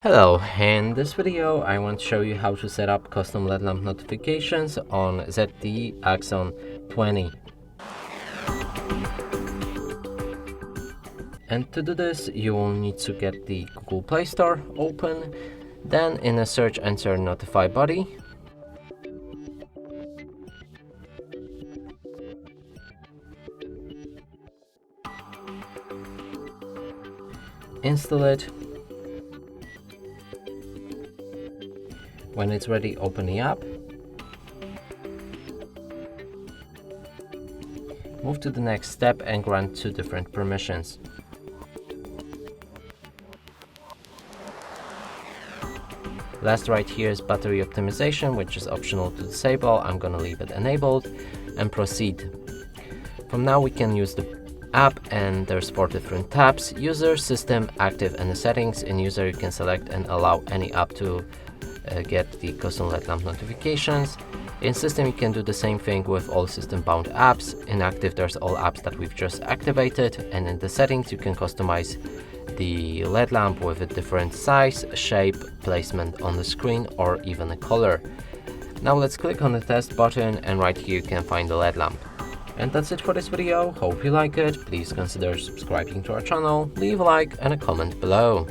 Hello, in this video I want to show you how to set up custom LED lamp notifications on ZTE Axon 20. And to do this you will need to get the Google Play Store open, then in a search enter notify body. Install it. When it's ready, open the app. Move to the next step and grant two different permissions. Last right here is battery optimization, which is optional to disable. I'm gonna leave it enabled and proceed. From now we can use the app, and there's 4 different tabs: user, system, active, and the settings. In user you can select and allow any app to get the custom LED lamp notifications. In system you can do the same thing with all system bound apps. In active there's all apps that we've just activated, and in the settings you can customize the LED lamp with a different size, shape, placement on the screen, or even a color. Now let's click on the test button, and right here you can find the LED lamp. And that's it for this video. Hope you like it. Please consider subscribing to our channel, leave a like and a comment below.